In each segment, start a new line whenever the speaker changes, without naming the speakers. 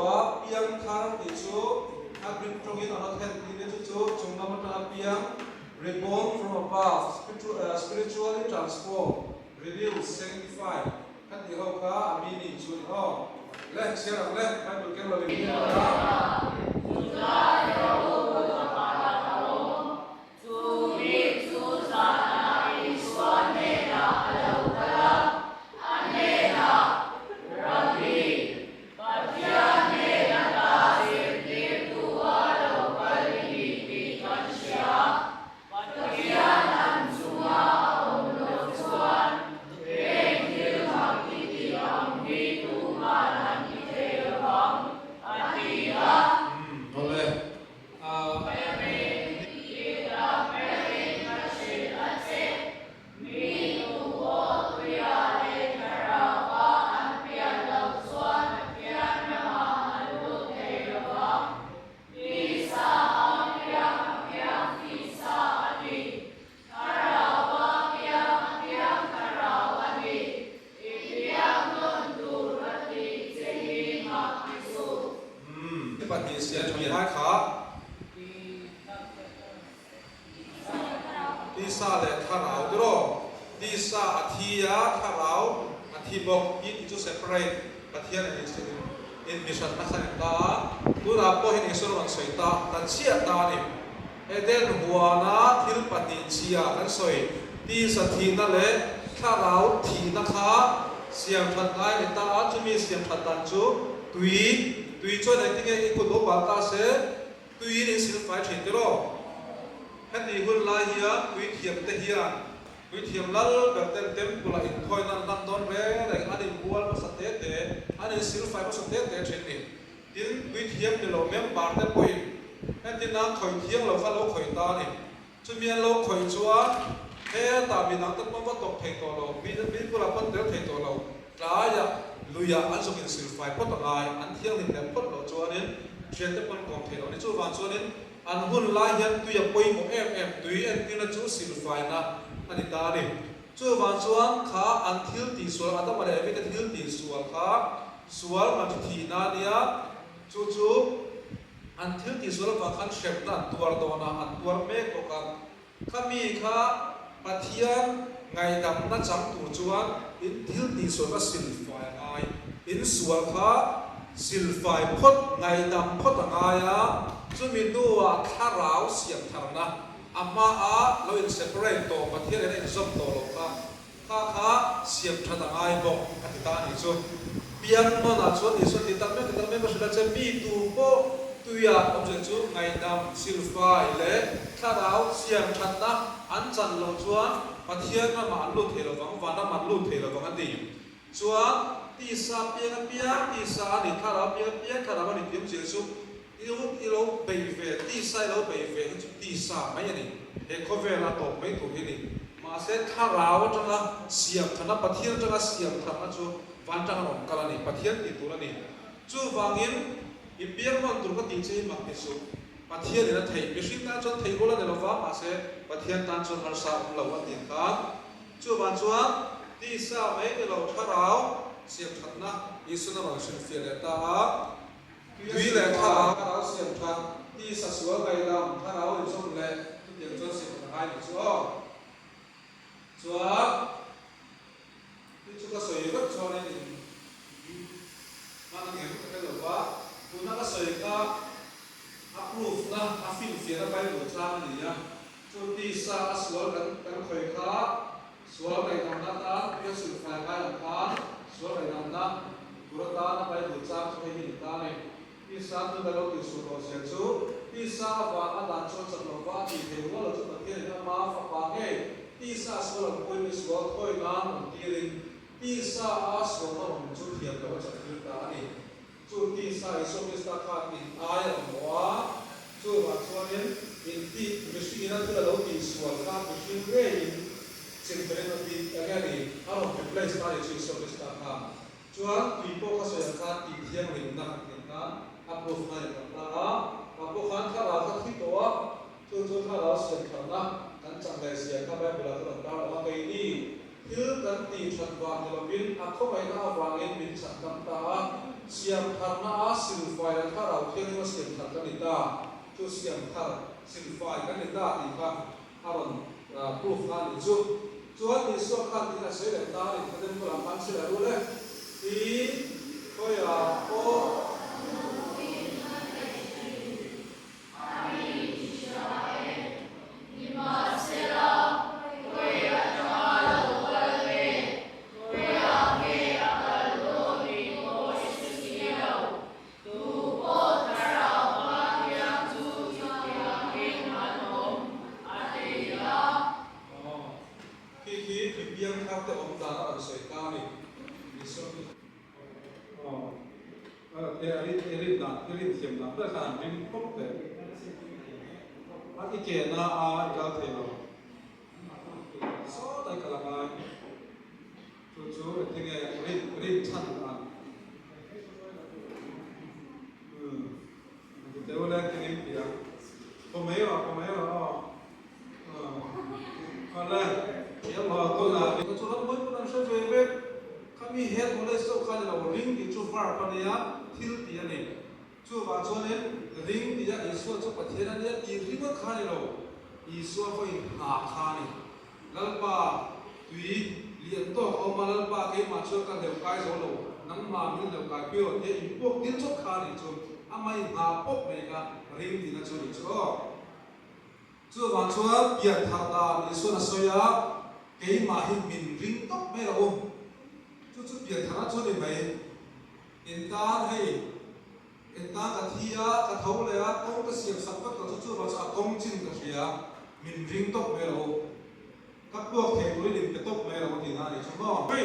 lo piang thang ti chu agri trongin on the head ni chu chung nam ta piang reborn from above spiritually transformed renewed sanctified kan ti ho ka amini chu ho le share le Bible ken lo le in mission na khan ta tura po hin isur wan soi ta tan chia ta ni eden huana thil pati chia kan soi ti sa thi na le tharau thi na kha siam phat ngai ni ta chumi siam phat tan chu tui cho dai ti nge ku do ba ta se tui ni sil fai thin ti ro han ni hul la hiya tui thiam te hiya tui thiam lal ba tem tem pula in khoi nan nan don re dai ani bual ba sa te te ani sil fai ba sa te te thin ni tin tui thiam ni lo mem bar te poi han tin na khoi thiang lo fa lo khoi ta ni chu mian lo khoi chua he ta mi nang ta pa tok thei to lo mi pula pan te thei to lo ta ya luya an so kin sil fai pot ngai an thiang ni te pot lo chuan in thian te pan kom thei lo ni chu wan chuan in an hun lai hian tu ya poi mo em tui en tin na chu sil fai na ani ta ni chu wan chuan kha an thil ti sual ata ma le vi te thil ti sual kha sual ma thi na nia chu an thil ti sual wa khan shep na tuar do na an tuar me ko ka khami kha pathian ngai dam na cham tur chuan in thil ti sual ka sil fai ai in sual kha sil fai phot ngai dam phot ngai a chu mi nu a tharau siam tharna amma a lo in separate to pathian en exam to lo kha siam thada ngai bo atita ni chu pian no na chu ni so ti tam me ba sila che mi tu bo tuya object chu ngai dam sil fai le tharau siam thadna an chan lo chuan pathian na ma lu the lo wang wa na ma lu the lo wang ati chuan ti sa pia ti sa ni tharau pia tharau ni tiam chil chu ilo bei ve ti sai lo bei ve ti sa mai ni he cover la to mai tu hi ni ma se tharau changa siam thana pathian changa siam thana chu van changa rom kala ni pathian ti tu la ni chu wangin i piang mon tur ka ti che mak ti su pathian ni na thei machine na chon thei bola ne lo wa ma se pathian tan chon har sa lo wa ti kha chu van chuan ti sa mai ni lo tharau siam thana isu na ma shin fi le ta tui le tharau siam than ti sa sual ngai dam tharau in som le tiang chon siam hai ni chu chuan ti chu ka soi rat chuan ni man nge ka lo wa tu na ka soi ka approve na a fil fi na bai lo cha ni ya chu ti sa sual kan khoi kha sual ngai dam na ta pi sul fa ka ka sual ngai dam na turata na bai lo cha chu hi ni ta ni isa tu da lo ti su lo se chu isa wa a dan chon chan lo wa ti the lo lo chu ta ke na ma fa pa nge isa so lo koi ni so koi na mon ti ring isa a so ma mon chu thiam lo cha tu ta ni chu isa I so mi sta kha ni ai wa chu wa chuan in ti mi shi na tu da lo ti so ka mi shi re in chen tre no ti aga ni a lo pe place ta ni chu so mi sta kha chuan ti po ka so ya ka ti thiam ring na na approve na ta apo khan tha ra ka thi to a chu tha ra siam tha na kan chang le sia ka ba bula ta ta wa kai ni thil kan ti than wa ni lo bin a kho mai na wa ngin min chan kam ta siam tha na a sil thiên nó xiêm thật cái này ta chú xiêm thật xin phải cái này ta thì các Aaron proof kan itu Tuhan Yesus akan tidak saya dan tahu kita melakukan selalu deh di koya oh Erin thiam na ta khan rim pop te ati ke na a ga the lo so dai kala ga chu te ge rin chan an te wala ke rim pia ko me wa kala ya ma to na ko chu ram boy ko na sha ve kami head mole so khan la ring ki chu far pa ne ya thil ti ane chú và cho nên ring thì ra Isua cho bát thiên anh thì ring nó khai rồi Isua phải hạ khai lalpa tùy liền to ông mà lalpa cái mà cho cái đều cái rồi rồi nắng mà mình đều cái biểu thì buộc tiến cho khai thì chú amai hạ bốc này cả ring thì nó cho đi cho chú và cho biệt thằng ta Isua nó soi á cái mà hình mình ring tóc mấy là ông chú biệt thằng nó cho đi mấy hiện ta hay ta cả thia cả thấuเลยอะต้องก็เสียบสับก็ต้องจู่ๆเราจะต้องจิ้มกับเสียมินริงตกไม่รู้กับพวกเทปด้วยดินไปตกไม่รู้ที่นั่นนี่ใช่ไหมเฮ้ย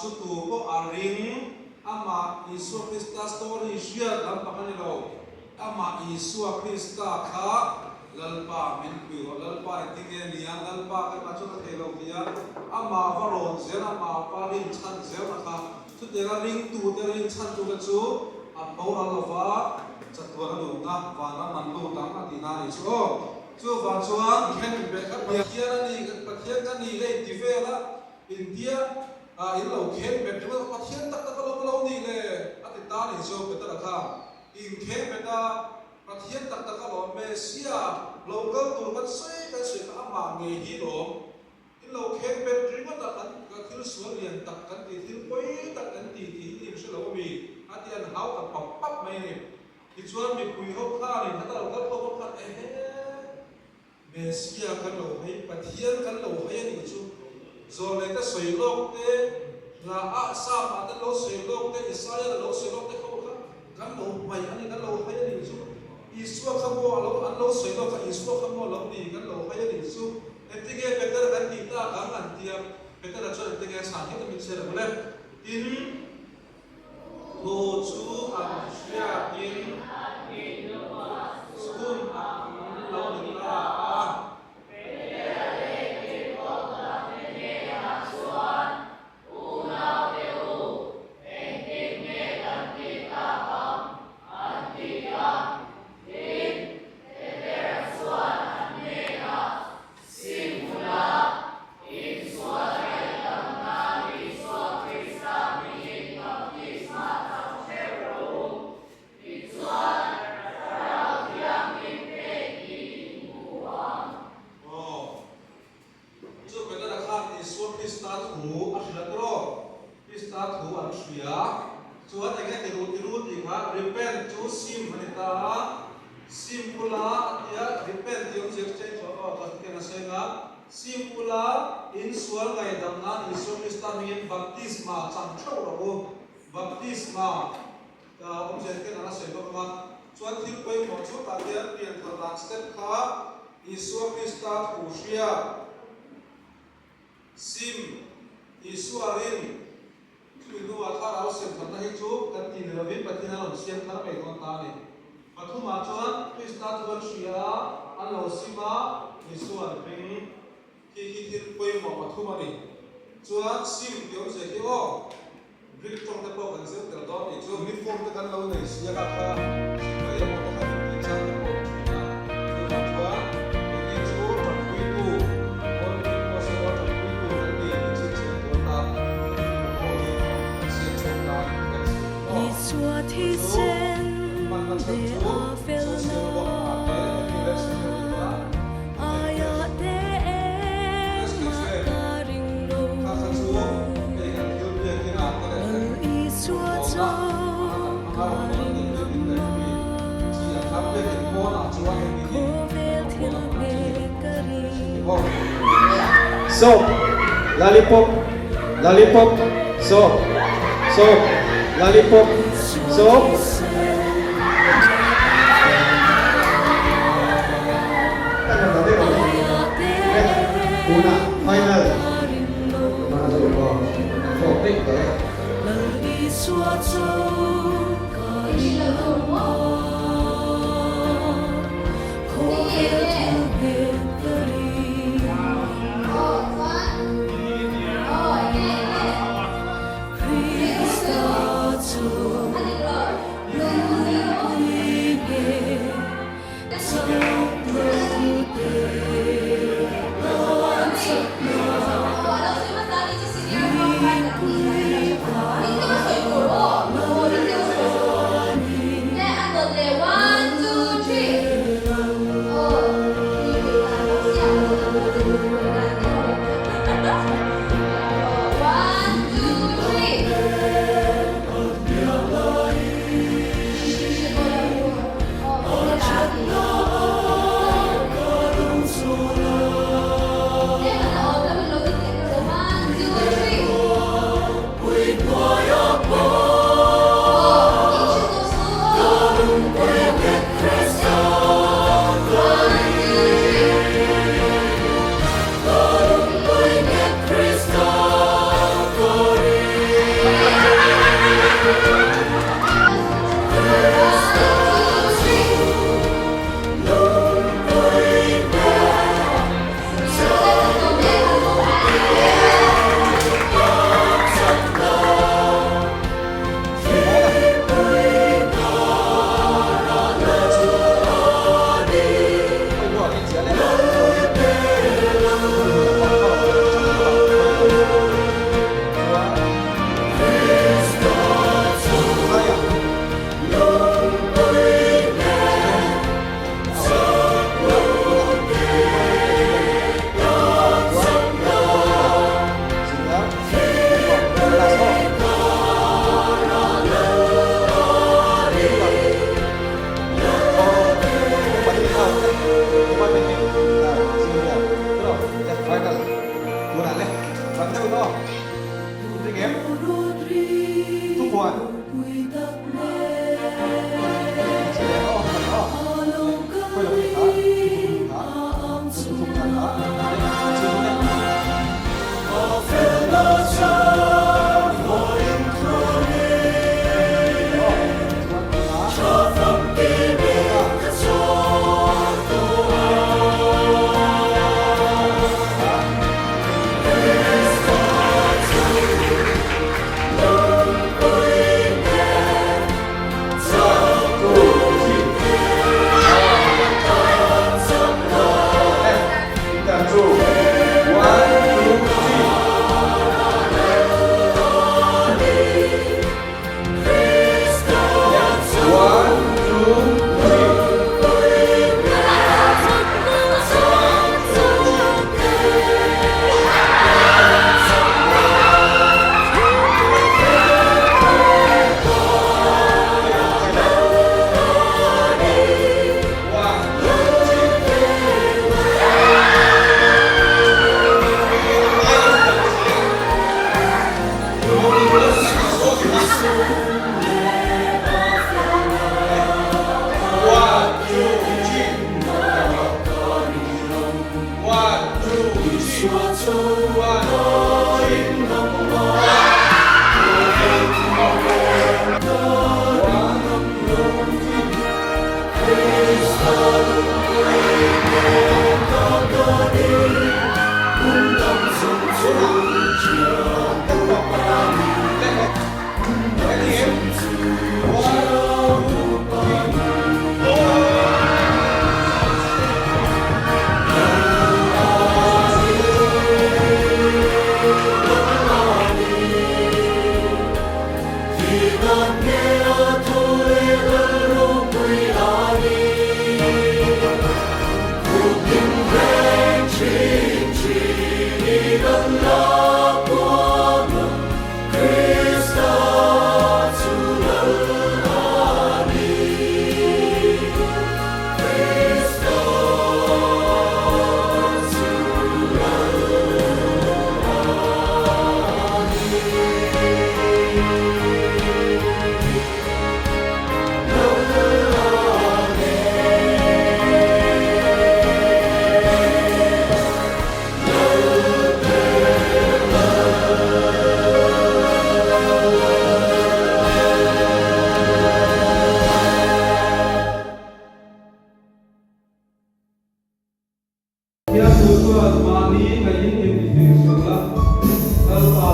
ชุดตัวก็อาริงอามาอิสุคริสต์สตอรี่เชื่อลำปะกันเราอามาอิสุคริสต์ข้าลำปะมันคุยว่าลำปะที่เงี้ยนี่ลำปะก็มาชุดเทโลเกียอามาฟาโรห์เจ้าอามาฟาริงชันเจ้านะคะชุดเดรัริงตัวเดริงชันตัวกันชูอาเปาอัลลอฮ์จัดตัวกันดูนะวานามันดูตั้งอาทิตย์นี้ชูชูฟังชวนแข่งเบคกับเบียร์นี่กับเทียนกันนี่เลยที่เฟล่ะอินเดียin lo khen bet lo pathian tak tak lo ni le ati ta ni zo bet ta kha in khen bet ta pathian tak tak lo mesia local tur kan sei ka ma nge hi lo in lo khen bet ring ta kan ka thil suan lian tak kan ti thil poi tak kan ti ni se lo mi ati an hau ka pap mai ni ti chuan mi pui ho kha ni ta lo ka ho kha mesia kan lo hei pathian kan lo hei ni chu rồi lấy cái sợi lông thế là sa mà cái lông sợi lông thế Isaiah là lông sợi lông thế không khác gắn lông mày anh gắn lông hay gì chứ Isua không mua lông anh lông sợi lông cái Isua không mua lông gì gắn lông hay gì chứ em thấy cái better gắn gì ta gắn ăn tiệm better là cho em thấy cái sản phẩm mình sẽ làm lên in hồ chú ăn xia in school ăn lông gì ta baptisma ông sẽ cái nào sẽ có mà chuẩn thiếu quay một chút tại địa tiền thờ làng step khá Isua Christa Kushia sim Isuarin in the vin patina on siam thar me kon ta ni pathuma chuan krishna thuan shria alo sima isuan ping ki thil poi mo pathuma ni chuan sim tiom se ki o brick tong te po kan zel tel do ni chu mi form te kan lo nei sia ka kha ai mo ta ha ni chan te po na chuan ni chu ron pui tu on ni po se ron pui tu kan ni chi chi to ta o ni si chong ta
你昨天间的阿菲诺，阿呀的马达林路，一所走卡林路，可别听别个里。
Soap, lollipop, lollipop, soap, soap, lollipop, soap. Una, final. Mana tu kau? Soap ni kau.
一所走卡林路，可别听别个里。 One, two,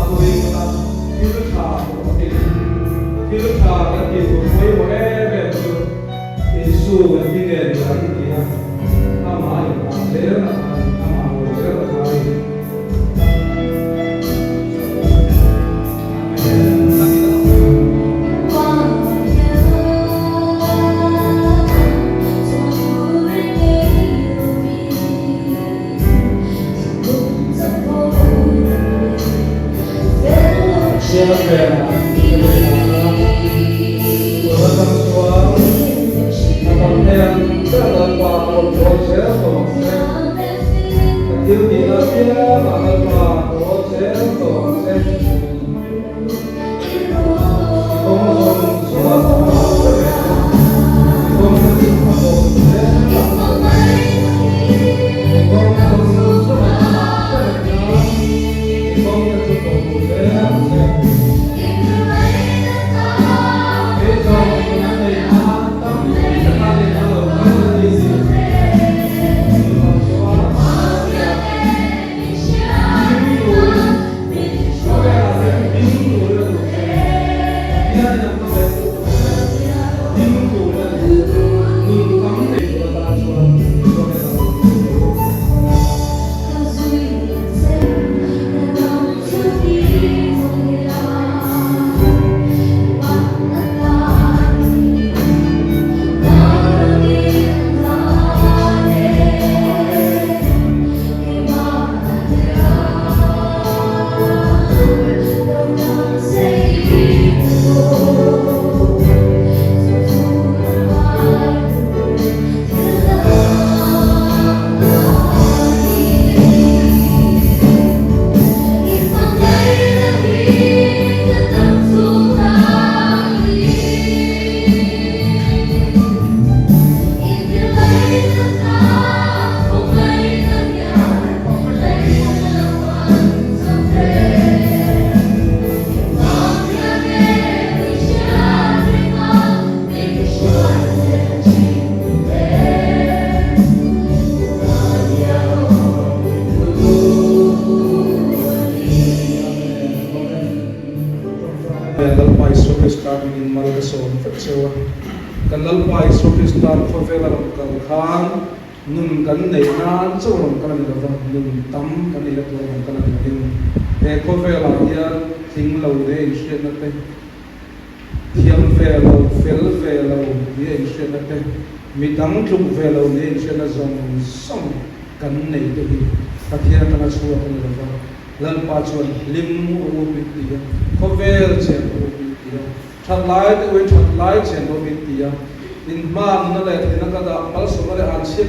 tôi ta khi lúc thà một cái khi lúc thà cái gì cũng thấy một em về rồi Giêsu cái gì này là cái gì à ama yang ada ama orang lain Kanal pai so Kristan favela kal khan nun kan nei na chawram kan ni lawa nun tam kan ni la tuam kan ni hin he favela hian thing lo de in shet na te thiam velo fel velo ye in shet na te mi dang tluk velo ne in shet na zong som kan nei te hi pathia kan su kan ni lawa lan pa chuan lim u pi ti favel chen u pi ti thật lái trên đôi bên tia in man nó lại thì nó cái đó mal số nó lại ăn xí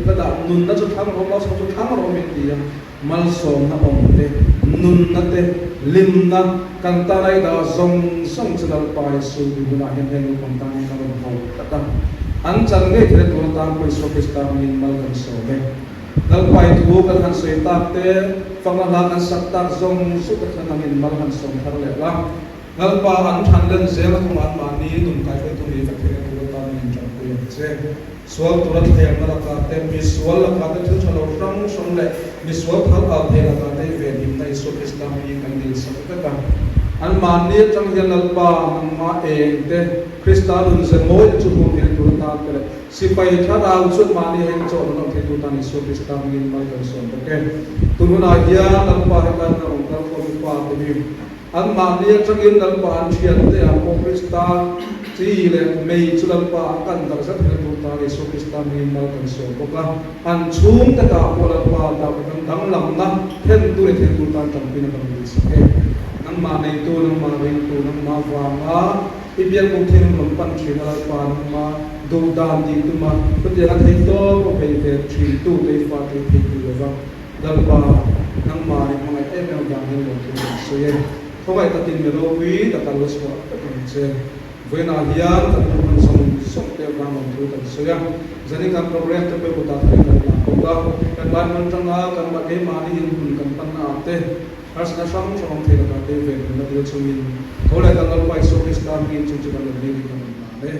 cái đó nun nó chút thắng rồi mal số chút thắng rồi bên tia mal số nó ổn thế nun nó thế lim nó căn ta này đó song song sẽ là bài số bị nó hiện hiện công ta này nó hậu tất anh chẳng nghe thì tôi ta quay số cái ta mình mal cần số đấy dal pai thu kan han soi tak te fangalan an sak tak zong su ka than min mal han som thar le la ngal pa an than len zel thum an ma ni dum kai pe tu ni ka the tu ta min chang ku yak che swal turat the na ka te mi swal ka te thu chalo rang som le mi swal thal a the ka te ve nim nai so islam ni kan dil sa ka an ma ni chang hian ngal pa ma e te kristalun se moi chu hum ni tu ta te sipai tha dau chu ma ni heng cho no the tu ta ni so islam ni mal kan som ke tu na ya ngal pa ha kan ong ka ko pa te ni an ma ni chang in ngal pa an thian te a ko kristal chi le mei chu ngal pa kan dar sa the tu ta ni so islam ni mal kan som ko ka an chum ta ka ko la pa ta kan dang lam na then tu le the tu ta tam pin kan ni se nang ma nei tu nang ma ring tu nang ma wa ma ibian mu then lam pan thri na pa ma do dan di tu ma tu te la thei to ko pe te thri tu te fa te te tu le wa dal pa nang ma ni ma e me ga ni lo tu so ye ko vai ta tin me lo wi ta ka lo so ta kan che ve na hian ta tu man som te ga ma tu ta so ya zani kan program te pe ko ta thai na ko ka kan ban man tanga kan ma e ma ni hin hun kan pan na te as na sam chong the ka te ve na de chung in ko le kan lo pai so Islam ni chung chung kan le ni kan na le